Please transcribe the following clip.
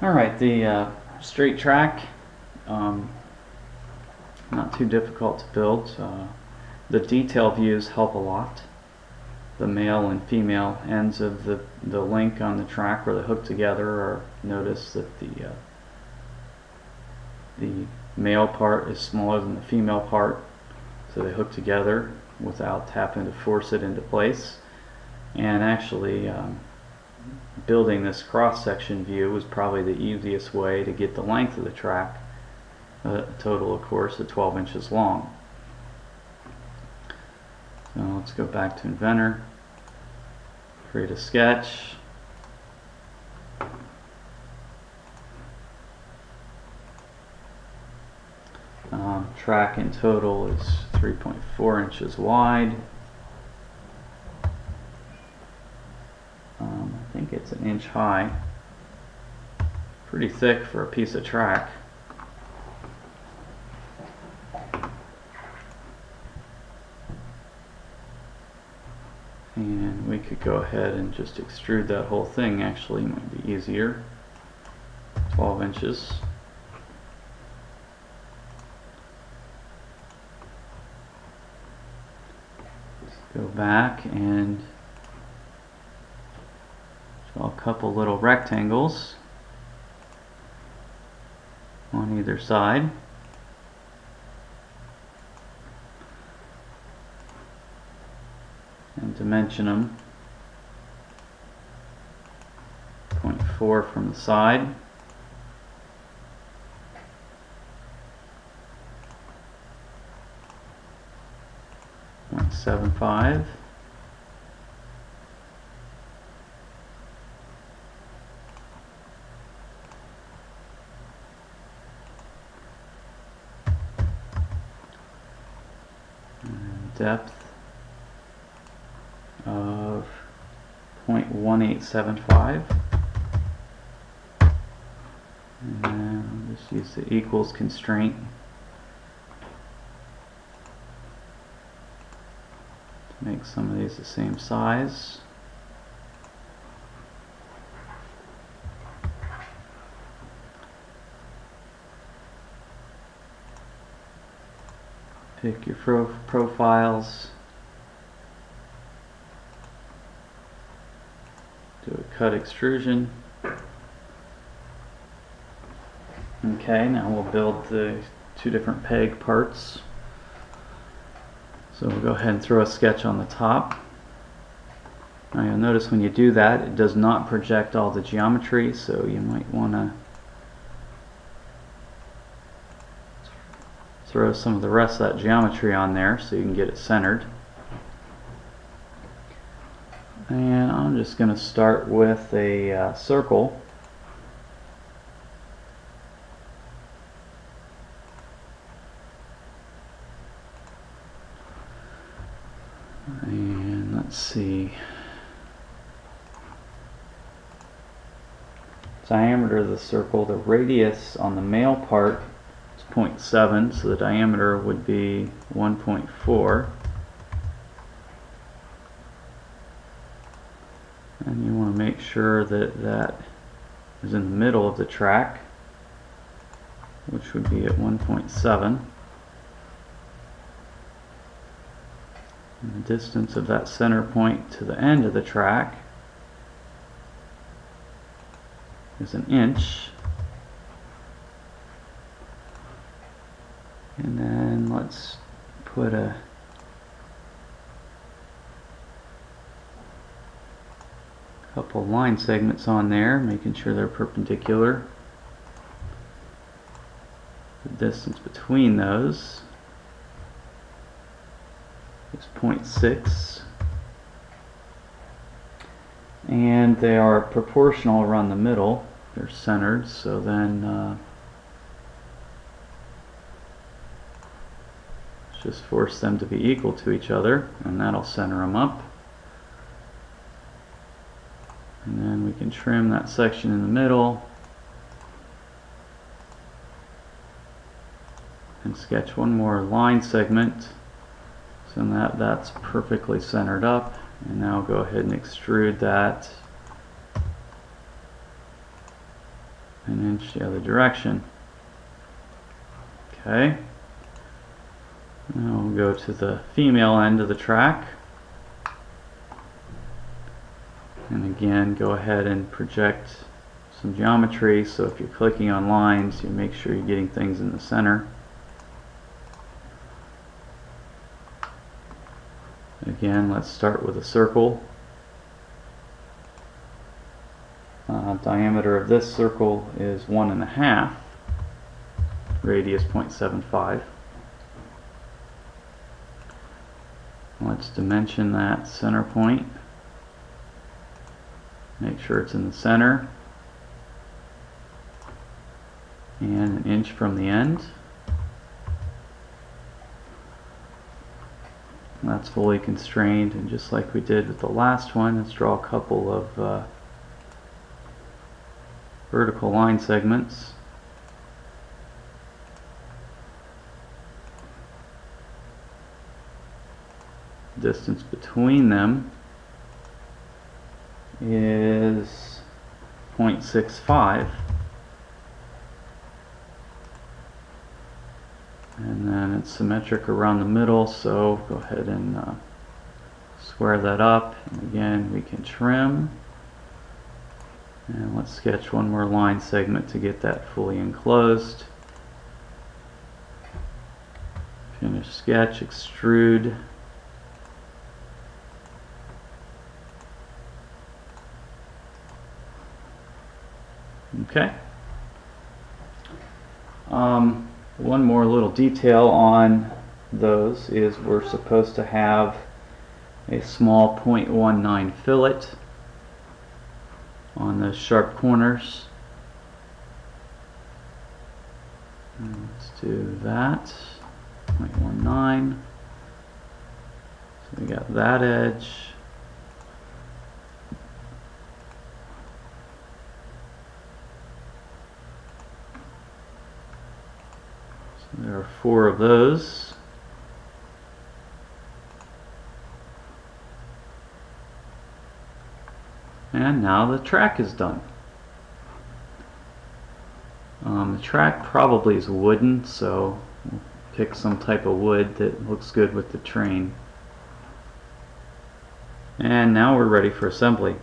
Alright, the straight track, um, not too difficult to build. The detail views help a lot. The male and female ends of the link on the track where they hook together are, notice that the male part is smaller than the female part, so they hook together without having to force it into place. And actually, building this cross-section view was probably the easiest way to get the length of the track, total of course of 12 inches long. So let's go back to Inventor, create a sketch. Track in total is 3.4 inches wide. I think it's an inch high. Pretty thick for a piece of track. And we could go ahead and just extrude that whole thing. Actually, might be easier. 12 inches. Go back and draw a couple little rectangles on either side. And dimension them 0.4 from the side. .75. And depth of 0.1875. And then I'll just use the equals constraint to make some of these the same size. Pick your profiles. Do a cut extrusion. Okay, now we'll build the two different peg parts. So we'll go ahead and throw a sketch on the top. Now you'll notice when you do that, it does not project all the geometry, so you might want to throw some of the rest of that geometry on there so you can get it centered. And I'm just going to start with a circle. And let's see. Diameter of the circle, the radius on the male part is 0.7, so the diameter would be 1.4. And you want to make sure that that is in the middle of the track, which would be at 1.7. And the distance of that center point to the end of the track is an inch. And then let's put a couple line segments on there, making sure they're perpendicular. The distance between those is 0.6. And they are proportional around the middle. They're centered, so then just force them to be equal to each other, and that'll center them up. And then we can trim that section in the middle and sketch one more line segment so that's perfectly centered up. And now go ahead and extrude that an inch the other direction. Okay. Now we'll go to the female end of the track. And again, go ahead and project some geometry, so if you're clicking on lines, you make sure you're getting things in the center. Again, let's start with a circle. Diameter of this circle is 1.5, radius 0.75. Let's dimension that center point. Make sure it's in the center and an inch from the end. That's fully constrained, and just like we did with the last one, let's draw a couple of vertical line segments. Distance between them is 0.65, and then it's symmetric around the middle, so go ahead and square that up. And again, we can trim, and let's sketch one more line segment to get that fully enclosed. Finish sketch, extrude. Okay. One more little detail on those is we're supposed to have a small 0.19 fillet on those sharp corners. And let's do that. 0.19. So we got that edge. There are 4 of those. And now the track is done. The track probably is wooden, so we'll pick some type of wood that looks good with the train. And now we're ready for assembly.